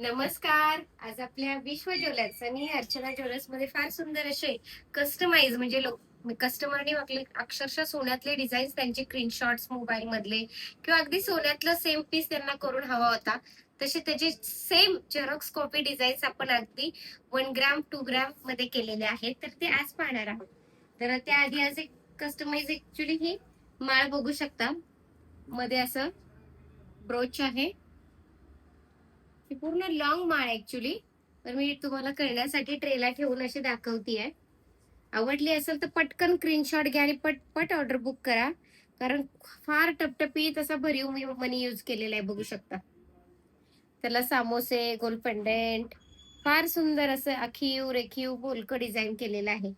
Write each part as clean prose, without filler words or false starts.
नमस्कार. आज आपल्या विश्व ज्वेलर्स आणि अर्चना ज्वेलर्स मध्ये फार सुंदर असे कस्टमाइज म्हणजे कस्टमरने आपले अक्षरशः सोन्यातले डिझाईन्स त्यांचे स्क्रीनशॉट्स मोबाईल मधले किंवा अगदी सोन्यातलं सेम पीस त्यांना करून हवा होता. तसे त्याचे सेम झेरॉक्स कॉपी डिझाईन्स आपण अगदी 1 ग्रॅम 2 ग्रॅम मध्ये केलेले आहेत. तर ते आज पाहणार आहोत. तर त्याआधी आज एक कस्टमाइज ऍक्च्युली ही माळ बघू शकता. मध्ये असं ब्रोच आहे. ही पूर्ण लॉंग माळ ऍक्च्युली. तर मी तुम्हाला करण्यासाठी ट्रेला ठेवून अशी दाखवतीये. आवडली असेल तर पटकन स्क्रीनशॉट घ्या आणि पटपट ऑर्डर बुक करा. कारण फार टपटपीत असा भरीव मी मनी यूज केलेला आहे बघू शकता. त्याला सामोसे, गोल पेंडेंट फार सुंदर असं आखीव रेखीव बोलकं डिझाईन केलेलं आहे.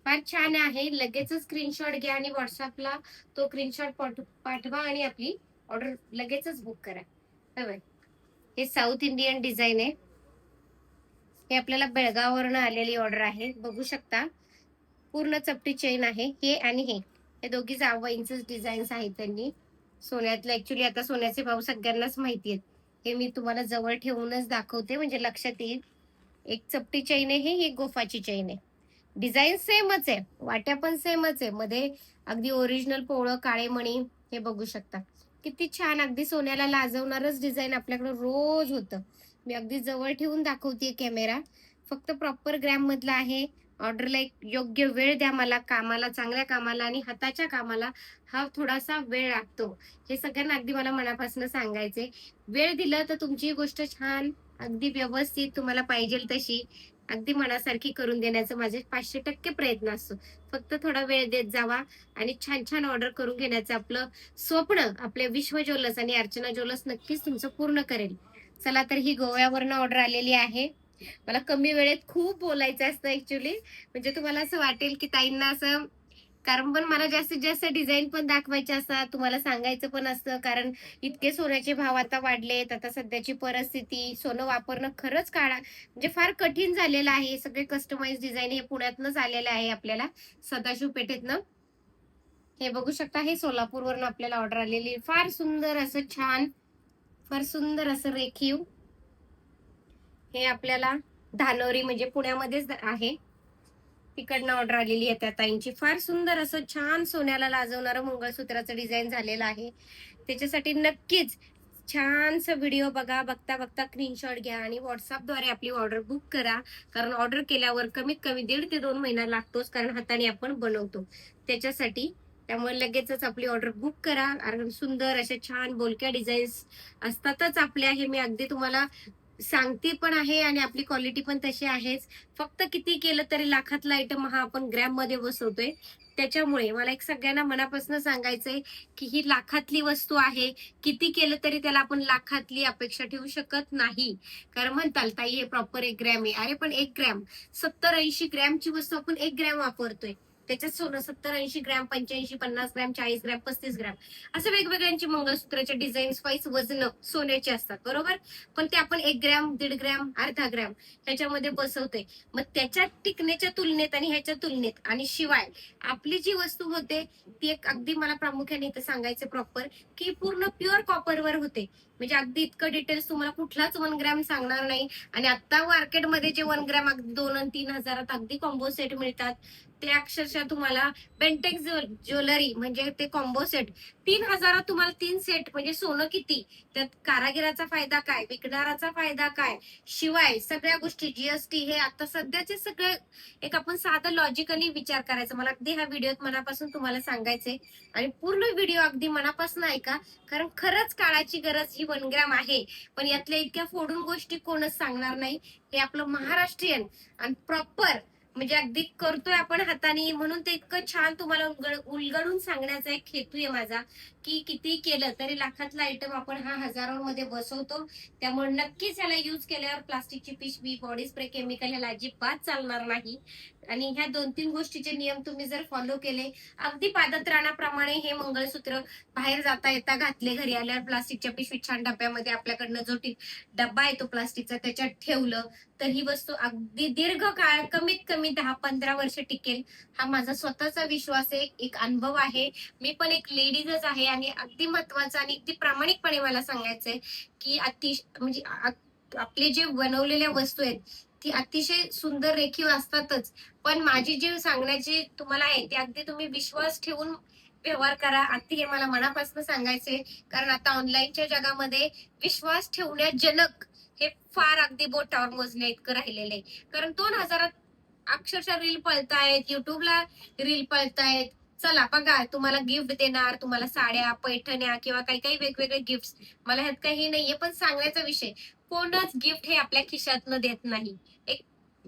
फार छान आहे. लगेचच स्क्रीनशॉट घ्या आणि व्हॉट्सअपला तो स्क्रीनशॉट पाठवा आणि आपली ऑर्डर लगेचच बुक करा. हवंय. हे साऊथ इंडियन डिझाईन आहे. हे आपल्याला बेळगाववरून आलेली ऑर्डर आहे बघू शकता. पूर्ण चपटी चेन आहे. हे आणि हे दोघी जावईंचेच डिझाईन्स आहेत त्यांनी. सोन्यातले ऍक्च्युली आता सोन्याचे भाव सगळ्यांनाच माहिती आहेत. हे मी तुम्हाला जवळ ठेवूनच दाखवते म्हणजे लक्षात येईल. एक चपटी चेन आहे, ही एक गोफाची चेन आहे. डिझाईन सेमच आहे, वाट्या पण सेमच आहे. मध्ये अगदी ओरिजिनल पोळं काळे मणी हे बघू शकता. किती छान अगदी सोन्याला लाजवणारच डिझाईन आपल्याकडे रोज होतं. मी अगदी जवळ ठेवून दाखवतेय कॅमेरा. फक्त प्रॉपर ग्रॅम मधला आहे. ऑर्डरला एक योग्य वेळ द्या मला कामाला, चांगल्या कामाला आणि हाताच्या कामाला हा थोडासा वेळ लागतो. हे सगळ्यांना अगदी मला मनापासून सांगायचे. वेळ दिलं तर तुमची गोष्ट छान अगदी व्यवस्थित तुम्हाला पाहिजे तशी अगदी मनासारखी करून देण्याचा माझे 500% प्रयत्न असतो. फक्त थोडा वेळ देत जावा आणि छान छान ऑर्डर करून घेण्याचं आपलं स्वप्न आपल्या विश्व ज्वेलर्स आणि अर्चना ज्वेलर्स नक्कीच तुमचं पूर्ण करेल. चला तर ही गोव्यावरनं ऑर्डर आलेली आहे. मला कमी वेळेत खूप बोलायचं असतं ऍक्च्युली. म्हणजे तुम्हाला असं वाटेल की ताईंना असं कारण पण मला जास्तीत जास्त डिझाईन पण दाखवायचे असतात, तुम्हाला सांगायचं पण असतं. कारण इतके सोन्याचे भाव आता वाढलेत. आता सध्याची परिस्थिती, सोनं वापरणं खरंच म्हणजे फार कठीण झालेलं आहे. सगळे कस्टमाइज डिझाईन हे पुण्यातनंच आलेलं आहे आपल्याला, सदाशिव पेठेतनं. हे बघू शकता, हे सोलापूरवरून आपल्याला ऑर्डर आलेली. फार सुंदर असं छान, फार सुंदर असं रेखीव हे आपल्याला धानोरी म्हणजे पुण्यामध्येच आहे. तिकडनं ऑर्डर आलेली आहे त्या ताईंची. फार सुंदर असं छान सोन्याला लाजवणारं मंगळसूत्राचं डिझाईन झालेलं आहे. त्याच्यासाठी नक्कीच छानसा व्हिडिओ बघा. बघता बघता स्क्रीनशॉट घ्या आणि व्हॉट्सअपद्वारे आपली ऑर्डर बुक करा. कारण ऑर्डर केल्यावर कमीत कमी 1.5 ते 2 महिना लागतोच, कारण हाताने आपण बनवतो त्याच्यासाठी. त्यामुळे लगेचच आपली ऑर्डर बुक करा. कारण सुंदर अशा छान बोलक्या डिझाईन्स असतातच आपल्या. हे मी अगदी तुम्हाला सांगते पण आहे आणि आपली क्वालिटी पण तशी आहेच. फक्त किती केलं तरी लाखातला आयटम हा आपण ग्रॅम मध्ये बसवतोय. त्याच्यामुळे मला एक सगळ्यांना मनापासून सांगायचंय की ही लाखातली वस्तू आहे. किती केलं तरी त्याला आपण लाखातली अपेक्षा ठेवू शकत नाही. कारण म्हणताल ताई हे प्रॉपर 1 ग्रॅम आहे. अरे पण 1 ग्रॅम 70-80 ग्रॅमची वस्तू आपण 1 ग्रॅम वापरतोय. त्याच्यात सोनं 70-80 ग्रॅम, 85-50 ग्रॅम, 40 ग्रॅम, 35 ग्रॅम असं वेगवेगळ्यांची मंगळसूत्राच्या डिझाईन्स वाईज वजन सोन्याचे असतात बरोबर. पण ते आपण 1 ग्रॅम, 1.5 ग्रॅम, अर्धा ग्रॅम ह्याच्यामध्ये बसवतोय. मग त्याच्या टिकण्याच्या तुलनेत आणि ह्याच्या तुलनेत आणि शिवाय आपली जी वस्तू होते ती एक अगदी मला प्रामुख्याने इथं सांगायचं प्रॉपर की पूर्ण प्युअर कॉपरवर होते. म्हणजे अगदी इतकं डिटेल्स तुम्हाला कुठलाच 1 ग्रॅम सांगणार नाही. आणि आता मार्केटमध्ये जे 1 ग्रॅम अगदी 2 आणि 3 हजारात अगदी कॉम्बो सेट मिळतात ते अक्षरशः तुम्हाला बेंटेक्स ज्वेलरी म्हणजे ते कॉम्बो सेट 3 हजारात तुम्हाला 3 सेट म्हणजे सोनं किती, त्यात कारागिराचा फायदा काय, विकणाराचा फायदा काय, शिवाय सगळ्या गोष्टी जीएसटी हे आता सध्याचे सगळे एक आपण साधं लॉजिकली विचार करायचा. मला अगदी ह्या व्हिडिओत मनापासून तुम्हाला सांगायचंय आणि पूर्ण व्हिडिओ अगदी मनापासून ऐका. कारण खरंच काळाची गरज ही 1 ग्रॅम आहे. पण यातल्या इतक्या फोडून गोष्टी कोणच सांगणार नाही. हे आपलं महाराष्ट्रीयन आणि प्रॉपर म्हणजे अगदी करतोय आपण हाताने म्हणून ते इतकं छान तुम्हाला उलगडून सांगण्याचा एक हेतू आहे माझा की किती केलं तरी लाखातला आयटम आपण हा हजारोमध्ये बसवतो. त्यामुळे नक्कीच ह्याला युज केल्यावर प्लास्टिकची पिशवी, बॉडी स्प्रे, केमिकल ह्याला अजिबात चालणार नाही. आणि ह्या 2-3 गोष्टीचे नियम तुम्ही जर फॉलो केले अगदी पादत्राणाप्रमाणे हे मंगळसूत्र बाहेर जाता येता घातले, घरी आल्यावर प्लास्टिकच्या पिशवीत छान डब्यामध्ये आपल्याकडनं जो डब्बा येतो प्लास्टिकचा त्याच्यात ठेवलं तर ही वस्तू अगदी दीर्घ काळ कमीत कमी 10-15 वर्ष टिकेल. हा माझा स्वतःचा विश्वास आहे, एक अनुभव आहे. मी पण एक लेडीजच आहे आणि अगदी महत्वाचं आणि अगदी प्रामाणिकपणे मला सांगायचंय की म्हणजे आपले जे बनवलेल्या वस्तू आहेत ती अतिशय सुंदर रेखीव असतातच, पण माझी जी सांगण्याची तुम्हाला आहे ते अगदी तुम्ही विश्वास ठेवून व्यवहार करा. अगदी हे मला मनापासून सांगायचंय, कारण आता ऑनलाईनच्या जगामध्ये विश्वास ठेवण्याजनक हे फार अगदी बोटावर मोजण्या इतकं राहिलेलं आहे. कारण 2000 अक्षरशः रील पळतायत, युट्यूबला रील पळतायत. चला बघा, तुम्हाला गिफ्ट देणार, तुम्हाला साड्या, पैठण्या किंवा काही काही वेगवेगळे गिफ्ट. मला ह्यात काही नाहीये, पण सांगण्याचा विषय, कोणच गिफ्ट हे आपल्या खिशातनं देत नाही. एक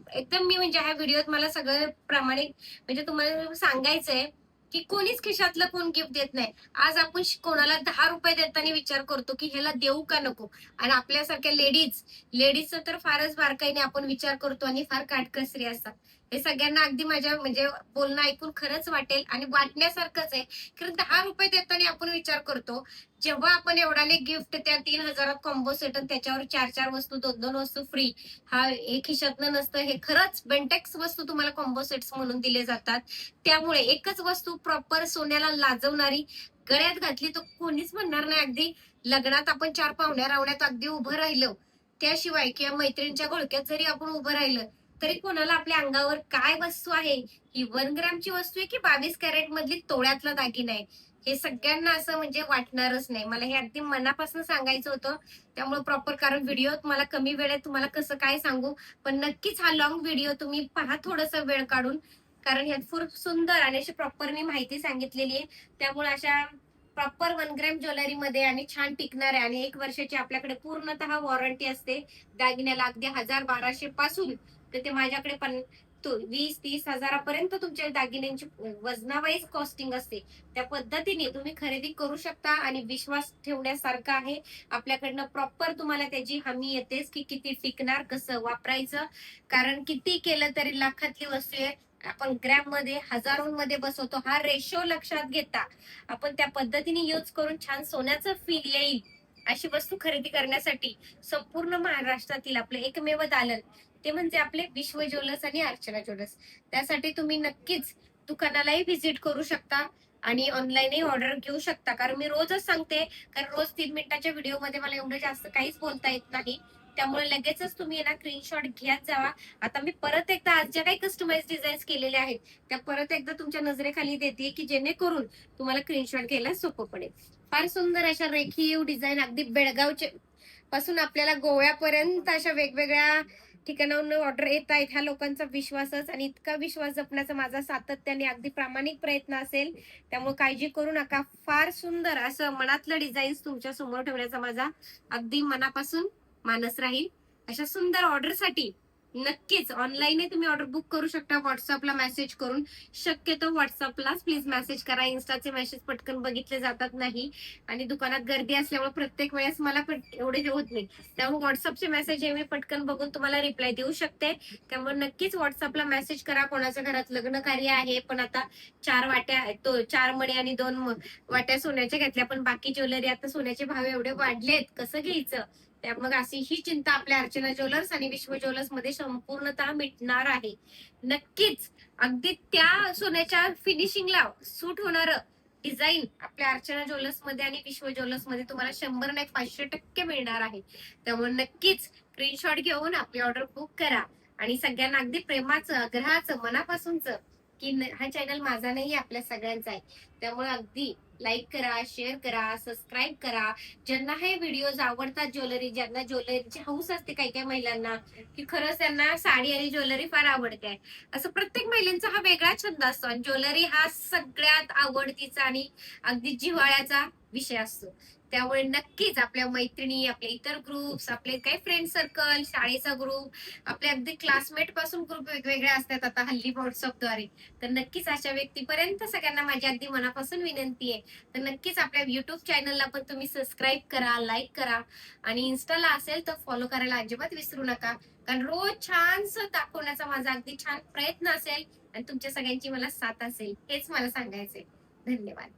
एकदम मी म्हणजे ह्या व्हिडिओत मला सगळं प्रामाणिक म्हणजे तुम्हाला सांगायचंय की कोणीच खिशातलं कोण गिफ्ट देत नाही. आज आपण कोणाला 10 रुपये देताना विचार करतो की ह्याला देऊ का नको. आणि आपल्यासारख्या लेडीजचं तर फारच बारकाईने आपण विचार करतो आणि फार काटकसरी असतात. हे सगळ्यांना अगदी माझ्या म्हणजे बोलणं ऐकून खरंच वाटेल आणि वाटण्यासारखंच आहे. कारण 10 रुपये देताना आपण विचार करतो, जेव्हा आपण एवढाले गिफ्ट त्या 3,000 कॉम्बो सेट त्याच्यावर 4-4 वस्तू, 2-2 वस्तू फ्री, हा एक खिशातनं नसतं. हे खरंच बेंटेक्स वस्तू तुम्हाला कॉम्बो सेट्स म्हणून दिले जातात. त्यामुळे एकच वस्तू प्रॉपर सोन्याला लाजवणारी गळ्यात घातली तर कोणीच म्हणणार नाही. अगदी लग्नात आपण 4 पाहुण्या रावण्यात अगदी उभं राहिलं, त्याशिवाय किंवा मैत्रिणीच्या घोळक्यात जरी आपण उभं राहिलं तरी कोणाला आपल्या अंगावर काय वस्तू आहे, ही 1 ग्रॅमची वस्तू आहे की 22 कॅरेट मधली तोळ्यातला दागिना आहे, हे सगळ्यांना असं म्हणजे वाटणारच नाही. मला हे अगदी मनापासून सांगायचं होतं. त्यामुळे प्रॉपर, कारण व्हिडिओत मला कमी वेळेत तुम्हाला कसं काय सांगू, पण नक्कीच हा लॉंग व्हिडिओ तुम्ही पहा थोडंसं वेळ काढून, कारण ह्यात खूप सुंदर आणि अशी प्रॉपर मी माहिती सांगितलेली आहे. त्यामुळे अशा प्रॉपर 1 ग्रॅम ज्वेलरीमध्ये आणि छान टिकणाऱ्या आणि 1 वर्षाची आपल्याकडे पूर्णतः वॉरंटी असते दागिन्याला. अगदी 1,000-1,200 पासून तर ते माझ्याकडे पण 20-30 हजारापर्यंत तुमच्या दागिन्यांची वजनावाईज कॉस्टिंग असते. त्या पद्धतीने तुम्ही खरेदी करू शकता आणि विश्वास ठेवण्यासारखा आहे. आपल्याकडनं प्रॉपर तुम्हाला त्याची हमी येतेच की किती टिकणार, कसं वापरायचं. कारण किती केलं तरी लाखातली वस्तू आहे, आपण ग्रॅम मध्ये, हजारोंमध्ये बसवतो. हा रेशो लक्षात घेता आपण त्या पद्धतीने यूज करून छान सोन्याचं फील येईल अशी वस्तू खरेदी करण्यासाठी संपूर्ण महाराष्ट्रातील आपलं एकमेव दालन ते म्हणजे आपले विश्व ज्वेलर्स आणि अर्चना ज्वेलर्स. त्यासाठी तुम्ही नक्कीच दुकानालाही व्हिजिट करू शकता आणि ऑनलाईनही ऑर्डर घेऊ शकता. कारण मी रोजच सांगते, कारण रोज 3 मिनिटाच्या व्हिडिओमध्ये मला एवढं जास्त काहीच बोलता येत नाही. त्यामुळे लगेचच तुम्ही ना स्क्रीनशॉट घ्यात जावा. आता मी परत एकदा आज ज्या काही कस्टमाइज डिझाईन्स केलेल्या आहेत त्या परत एकदा तुमच्या नजरेखाली देते की जेणेकरून तुम्हाला स्क्रीनशॉट घ्यायला सोपं पडेल. फार सुंदर अशा रेखीव डिझाईन, अगदी बेळगावचे पासून आपल्याला गोव्यापर्यंत अशा वेगवेगळ्या ठिकाणाहून ऑर्डर येत आहेत. ह्या लोकांचा विश्वासच आणि इतका विश्वास जपण्याचा माझा सातत्याने अगदी प्रामाणिक प्रयत्न असेल. त्यामुळे काळजी करू नका. फार सुंदर असं मनातलं डिझाईन्स तुमच्या समोर ठेवण्याचा माझा अगदी मनापासून मानस राहील. अशा सुंदर ऑर्डरसाठी नक्कीच ऑनलाईन तुम्ही ऑर्डर बुक करू शकता व्हॉट्सअपला मेसेज करून. शक्यतो व्हॉट्सअपलाच प्लीज मेसेज करा. इन्स्टाचे मेसेज पटकन बघितले जातात नाही आणि दुकानात गर्दी असल्यामुळे प्रत्येक वेळेस मला पण एवढे होत नाही. त्यामुळे व्हॉट्सअपचे मेसेज हे मी पटकन बघून तुम्हाला रिप्लाय देऊ शकते. त्यामुळे नक्कीच व्हॉट्सअपला मेसेज करा. कोणाच्या घरात लग्न कार्य आहे पण आता 4 मणी आणि 2 वाट्या सोन्याच्या घेतल्या, पण बाकी ज्वेलरी आता सोन्याचे भाव एवढे वाढलेत, कसं घ्यायचं. त्यामुळे अशी ही चिंता आपल्या अर्चना ज्वेलर्स आणि विश्व ज्वेलर्स मध्ये संपूर्णतः मिटणार आहे. नक्कीच अगदी त्या सोन्याच्या फिनिशिंगला सूट होणार डिझाईन आपल्या अर्चना ज्वेलर्स मध्ये आणि विश्व ज्वेलर्स मध्ये तुम्हाला 100 नाही 500% मिळणार आहे. त्यामुळे नक्कीच स्क्रीनशॉट घेऊन आपली ऑर्डर बुक करा. आणि सगळ्यांना अगदी प्रेमाचं, आग्रहाचं, मनापासूनचं की हा चॅनल माझा नाही, आपल्या सगळ्यांचा आहे. त्यामुळे अगदी लाईक करा, शेअर करा, सबस्क्राईब करा. ज्यांना हे व्हिडिओज आवडतात, ज्वेलरी, ज्यांना ज्वेलरीची हौस असते काही काही महिलांना की खरंच त्यांना साडी आणि ज्वेलरी फार आवडते, असं प्रत्येक महिलांचा हा वेगळा छंद असतो आणि ज्वेलरी हा सगळ्यात आवडतीचा आणि अगदी जिव्हाळ्याचा विषय असतो. त्यामुळे नक्कीच आपल्या मैत्रिणी, आपले इतर ग्रुप्स, आपले काही फ्रेंड सर्कल, शाळेचा ग्रुप, आपले अगदी क्लासमेट पासून ग्रुप वेगवेगळे असतात आता हल्ली व्हॉट्सअपद्वारे. तर नक्कीच अशा व्यक्तीपर्यंत सगळ्यांना माझी अगदी मनापासून विनंती आहे. तर नक्कीच आपल्या युट्यूब चॅनलला पण तुम्ही सबस्क्राईब करा, लाईक करा आणि इन्स्टाला असेल तर फॉलो करायला अजिबात विसरू नका. कारण रोज छानसं दाखवण्याचा माझा अगदी छान प्रयत्न असेल आणि तुमच्या सगळ्यांची मला साथ असेल, हेच मला सांगायचंय. धन्यवाद.